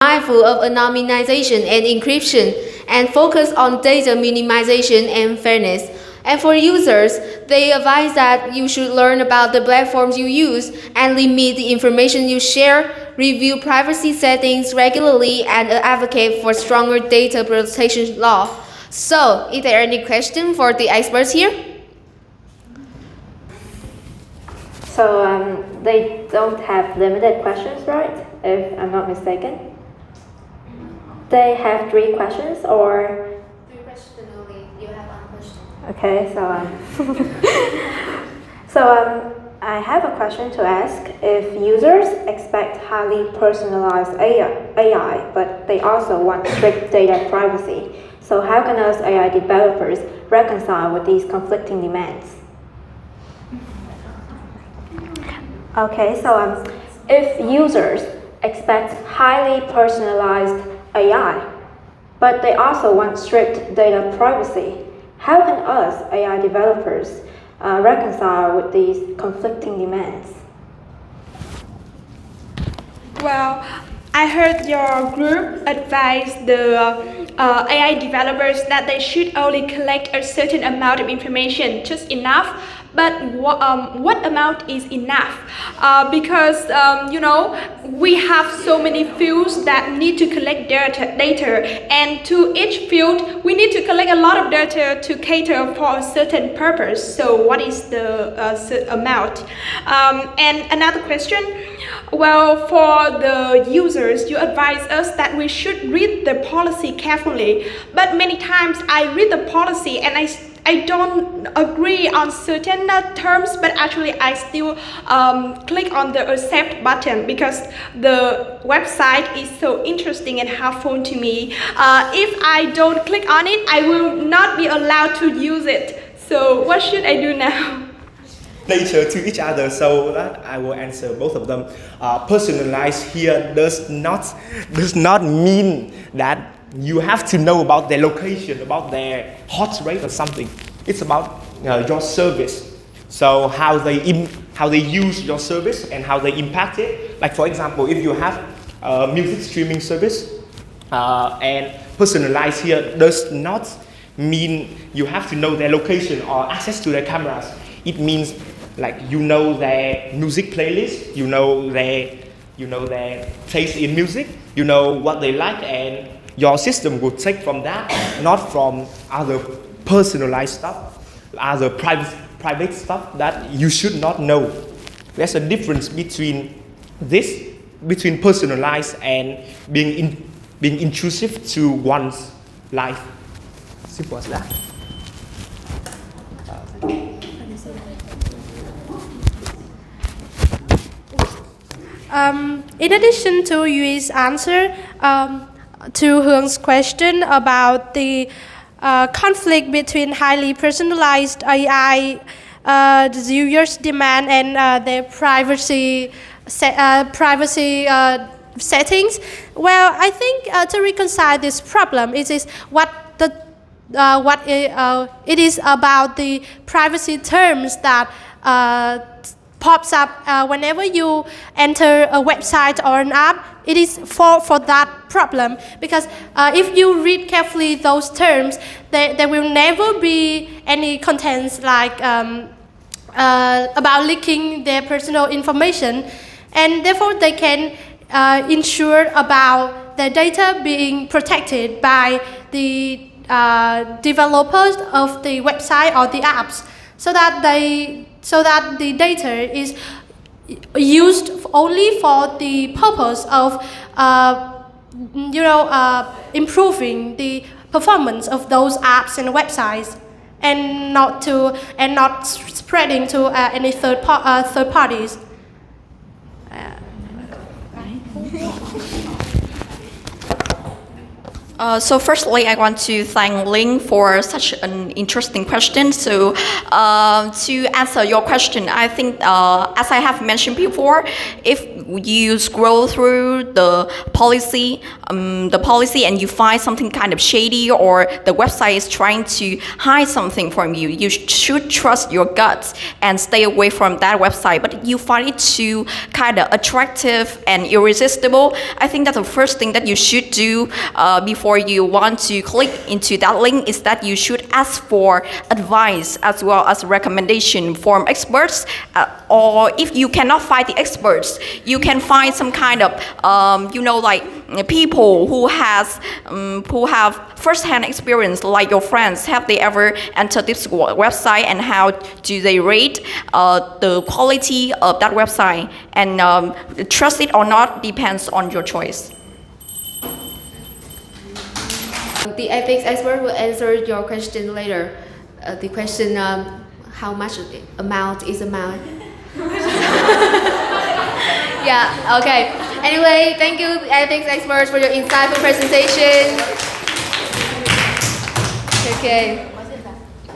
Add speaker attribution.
Speaker 1: mindful of anonymization and encryption, and focus on data minimization and fairness. And for users, they advise that you should learn about the platforms you use and limit the information you share, review privacy settings regularly, and advocate for stronger data protection law. So, is there any question for the experts here?
Speaker 2: So they don't have limited questions, right? If I'm not mistaken. They have 3 questions or?
Speaker 1: 3 questions only. You have 1 question.
Speaker 2: Okay, so I have a question to ask. If users expect highly personalized AI, but they also want strict data privacy, so how can us AI developers reconcile with these conflicting demands? Okay, so if users expect highly personalized AI, but they also want strict data privacy, how can us AI developers reconcile with these conflicting demands?
Speaker 3: Well, I heard your group advise the AI developers that they should only collect a certain amount of information, just enough. But what amount is enough? Because we have so many fields that need to collect data, and to each field we need to collect a lot of data to cater for a certain purpose. So what is the amount? And another question. Well, for the users, you advise us that we should read the policy carefully. But many times I read the policy and I don't agree on certain terms, but actually I still click on the accept button because the website is so interesting and helpful to me. If I don't click on it, I will not be allowed to use it. So what should I do now?
Speaker 4: Later to each other, so that I will answer both of them. Personalized here does not mean that you have to know about their location, about their heart rate or something. It's about your service. So how they use your service and how they impact it. Like for example, if you have a music streaming service, and personalized here does not mean you have to know their location or access to their cameras. It means like you know their music playlist, you know their taste in music, you know what they like, and your system will take from that, not from other personalized stuff, other private stuff that you should not know. There's a difference between personalized and being intrusive to one's life. Simple as that.
Speaker 5: In addition to Yui's answer to Hung's question about the conflict between highly personalized AI, the users' demand, and their privacy settings, well, I think to reconcile this problem, it is it is about the privacy terms that pops up whenever you enter a website or an app. It is for that problem, because if you read carefully those terms, there will never be any contents like about leaking their personal information, and therefore they can ensure about the data being protected by the developers of the website or the apps, so that the data is used only for the purpose of improving the performance of those apps and websites, and not spreading to any third parties.
Speaker 6: So firstly, I want to thank Ling for such an interesting question. So to answer your question, I think as I have mentioned before, if you scroll through the policy and you find something kind of shady, or the website is trying to hide something from you, you should trust your guts and stay away from that website. But you find it too kind of attractive and irresistible, I think that the first thing that you should do before you want to click into that link is that you should ask for advice as well as recommendation from experts, or if you cannot find the experts, you can find some kind of like people who have first-hand experience, like your friends. Have they ever entered this website, and how do they rate the quality of that website? And trust it or not depends on your choice.
Speaker 1: The ethics expert will answer your question later. The question, how much amount is amount? Yeah, okay. Anyway, thank you, ethics experts, for your insightful presentation. Okay.